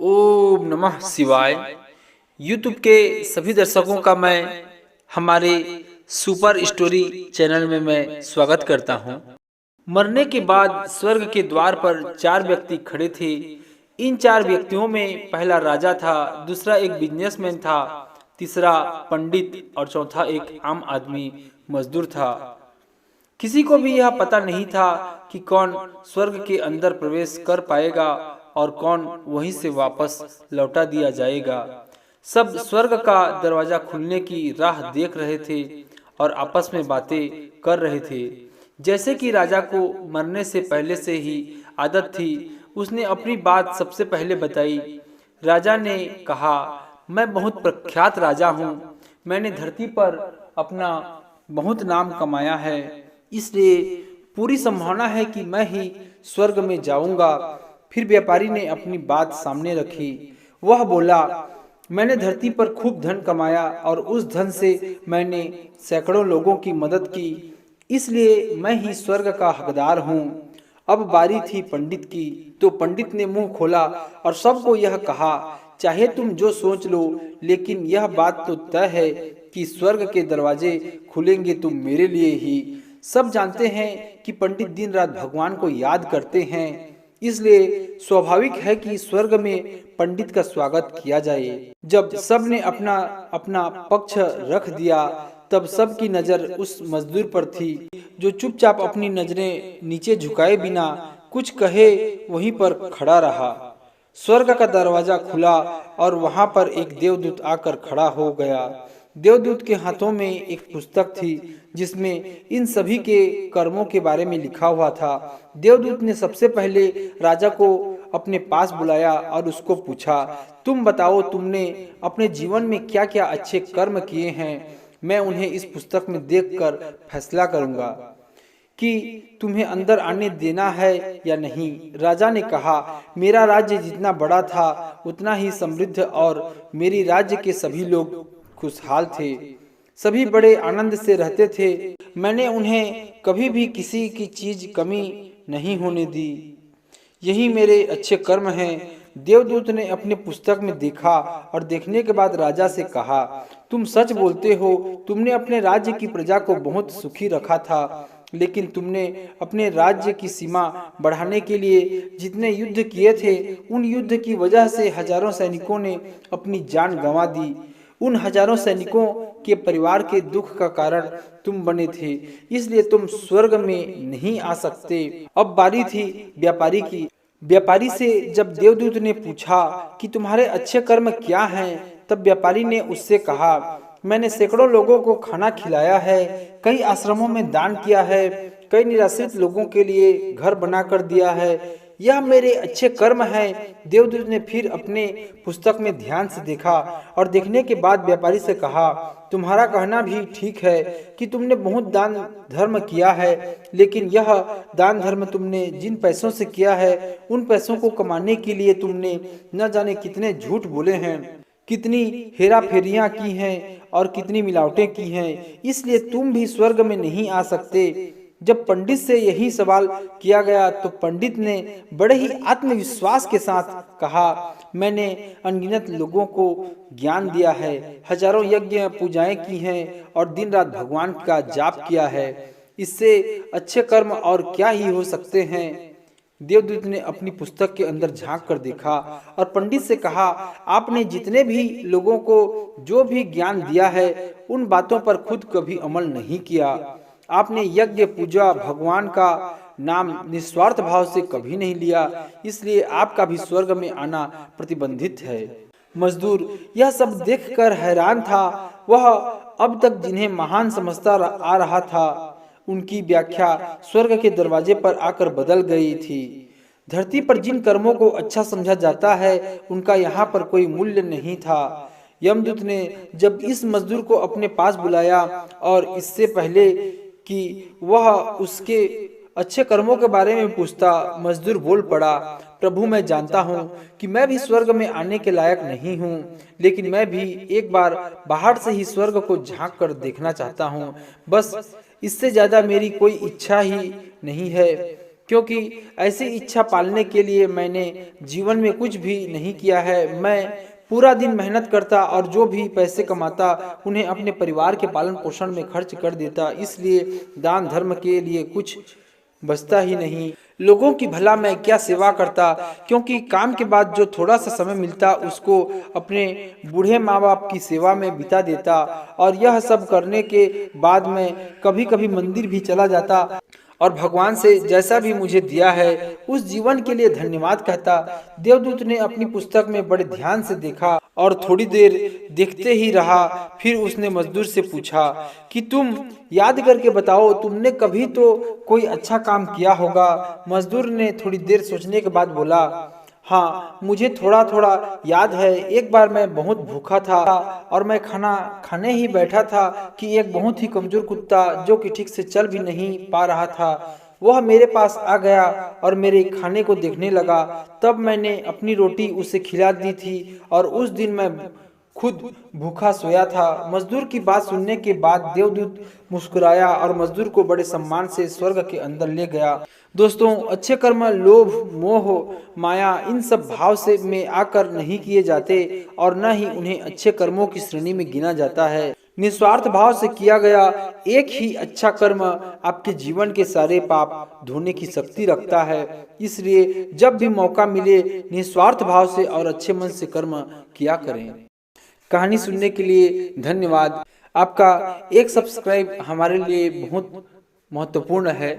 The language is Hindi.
ओम नमः शिवाय। यूट्यूब के सभी दर्शकों का मैं हमारे सुपर स्टोरी चैनल में मैं स्वागत करता हूं। मरने के बाद स्वर्ग के द्वार पर चार व्यक्ति खड़े थे। इन चार व्यक्तियों में पहला राजा था, दूसरा एक बिजनेसमैन था, तीसरा पंडित और चौथा एक आम आदमी मजदूर था। किसी को भी यह पता नहीं था कि कौन स्वर्ग के अंदर प्रवेश कर पाएगा और कौन वहीं से वापस लौटा दिया जाएगा। सब स्वर्ग का दरवाजा खुलने की राह देख रहे थे और आपस में बातें कर रहे थे। जैसे कि राजा को मरने से पहले से ही आदत थी, उसने अपनी बात सबसे पहले बताई। राजा ने कहा, मैं बहुत प्रख्यात राजा हूँ। मैंने धरती पर अपना बहुत नाम कमाया है, इसलिए पूरी संभावना है कि मैं ही स्वर्ग में जाऊंगा। फिर व्यापारी ने अपनी बात सामने रखी। वह बोला, मैंने धरती पर खूब धन कमाया और उस धन से मैंने सैकड़ों लोगों की मदद की, इसलिए मैं ही स्वर्ग का हकदार हूँ। अब बारी थी पंडित की, तो पंडित ने मुंह खोला और सबको यह कहा, चाहे तुम जो सोच लो, लेकिन यह बात तो तय है कि स्वर्ग के दरवाजे खुलेंगे तो मेरे लिए ही। सब जानते हैं कि पंडित दिन रात भगवान को याद करते हैं, इसलिए स्वाभाविक है कि स्वर्ग में पंडित का स्वागत किया जाए। जब सब ने अपना अपना पक्ष रख दिया, तब सबकी नजर उस मजदूर पर थी जो चुपचाप अपनी नजरें नीचे झुकाए बिना कुछ कहे वहीं पर खड़ा रहा। स्वर्ग का दरवाजा खुला और वहां पर एक देवदूत आकर खड़ा हो गया। देवदूत के हाथों में एक पुस्तक थी जिसमें इन सभी के कर्मों के बारे में लिखा हुआ था। देवदूत ने सबसे पहले राजा को अपने पास बुलाया और उसको पूछा, तुम बताओ, तुमने अपने जीवन में क्या क्या अच्छे कर्म किए हैं। मैं उन्हें इस पुस्तक में देखकर फैसला करूंगा कि तुम्हें अंदर आने देना है या नहीं। राजा ने कहा, मेरा राज्य जितना बड़ा था उतना ही समृद्ध और मेरी राज्य के सभी लोग खुशहाल थे। सभी बड़े आनंद से रहते थे। मैंने उन्हें कभी भी किसी की चीज कमी नहीं होने दी। यही मेरे अच्छे कर्म हैं। देवदूत ने अपने पुस्तक में देखा और देखने के बाद राजा से कहा, तुम सच बोलते हो। तुमने अपने राज्य की प्रजा को बहुत सुखी रखा था, लेकिन तुमने अपने राज्य की सीमा बढ़ाने के लिए जितने युद्ध किए थे, उन युद्ध की वजह से हजारों सैनिकों ने अपनी जान गंवा दी। उन हजारों सैनिकों के परिवार के दुख का कारण तुम बने थे, इसलिए तुम स्वर्ग में नहीं आ सकते। अब बारी थी व्यापारी की। व्यापारी से जब देवदूत ने पूछा कि तुम्हारे अच्छे कर्म क्या हैं, तब व्यापारी ने उससे कहा, मैंने सैकड़ों लोगों को खाना खिलाया है, कई आश्रमों में दान किया है, कई निराश्रित लोगों के लिए घर बना कर दिया है। यह मेरे अच्छे कर्म हैं। देवदूत ने फिर अपने पुस्तक में ध्यान से देखा और देखने के बाद व्यापारी से कहा, तुम्हारा कहना भी ठीक है कि तुमने बहुत दान धर्म किया है, लेकिन यह दान धर्म तुमने जिन पैसों से किया है, उन पैसों को कमाने के लिए तुमने न जाने कितने झूठ बोले हैं, कितनी हेरा फेरियां की हैं और कितनी मिलावटें की हैं, इसलिए तुम भी स्वर्ग में नहीं आ सकते। जब पंडित से यही सवाल किया गया तो पंडित ने बड़े ही आत्मविश्वास के साथ कहा, मैंने अनगिनत लोगों को ज्ञान दिया है, हजारों यज्ञ पूजाएं की हैं और दिन रात भगवान का जाप किया है। इससे अच्छे कर्म और क्या ही हो सकते हैं। देवदूत ने अपनी पुस्तक के अंदर झांक कर देखा और पंडित से कहा, आपने जितने भी लोगों को जो भी ज्ञान दिया है, उन बातों पर खुद कभी अमल नहीं किया। आपने यज्ञ पूजा भगवान का नाम निस्वार्थ भाव से कभी नहीं लिया, इसलिए आपका भी स्वर्ग में आना प्रतिबंधित है। मजदूर यह सब देखकर हैरान था। वह अब तक जिन्हें महान समझता आ रहा था, उनकी व्याख्या स्वर्ग के दरवाजे पर आकर बदल गई थी। धरती पर जिन कर्मों को अच्छा समझा जाता है, उनका यहाँ पर कोई मूल्य नहीं था। यमदूत ने जब इस मजदूर को अपने पास बुलाया और इससे पहले कि वह उसके अच्छे कर्मों के बारे में पूछता, मजदूर बोल पड़ा, प्रभु, मैं जानता हूँ कि मैं भी स्वर्ग में आने के लायक नहीं हूँ, लेकिन मैं भी एक बार बाहर से ही स्वर्ग को झांक कर देखना चाहता हूँ। बस इससे ज्यादा मेरी कोई इच्छा ही नहीं है। क्योंकि ऐसी इच्छा पालने के लिए मैंने जीवन में कुछ भी नहीं किया है। मैं पूरा दिन मेहनत करता और जो भी पैसे कमाता उन्हें अपने परिवार के पालन पोषण में खर्च कर देता, इसलिए दान धर्म के लिए कुछ बचता ही नहीं। लोगों की भला मैं क्या सेवा करता, क्योंकि काम के बाद जो थोड़ा सा समय मिलता उसको अपने बूढ़े माँ बाप की सेवा में बिता देता। और यह सब करने के बाद मैं कभी कभी मंदिर भी चला जाता और भगवान से जैसा भी मुझे दिया है उस जीवन के लिए धन्यवाद कहता। देवदूत ने अपनी पुस्तक में बड़े ध्यान से देखा और थोड़ी देर देखते ही रहा। फिर उसने मजदूर से पूछा कि तुम याद करके बताओ, तुमने कभी तो कोई अच्छा काम किया होगा। मजदूर ने थोड़ी देर सोचने के बाद बोला, हाँ, मुझे थोड़ा थोड़ा याद है। एक बार मैं बहुत भूखा था और मैं खाना खाने ही बैठा था कि एक बहुत ही कमजोर कुत्ता जो कि ठीक से चल भी नहीं पा रहा था, वह मेरे पास आ गया और मेरे खाने को देखने लगा। तब मैंने अपनी रोटी उसे खिला दी थी और उस दिन मैं खुद भूखा सोया था। मजदूर की बात सुनने के बाद देवदूत मुस्कुराया और मजदूर को बड़े सम्मान से स्वर्ग के अंदर ले गया। दोस्तों, अच्छे कर्म लोभ मोह माया इन सब भाव से में आकर नहीं किए जाते और न ही उन्हें अच्छे कर्मों की श्रेणी में गिना जाता है। निस्वार्थ भाव से किया गया एक ही अच्छा कर्म आपके जीवन के सारे पाप धोने की शक्ति रखता है। इसलिए जब भी मौका मिले निस्वार्थ भाव से और अच्छे मन से कर्म किया करें। कहानी सुनने के लिए धन्यवाद। आपका एक सब्सक्राइब हमारे लिए बहुत महत्वपूर्ण है।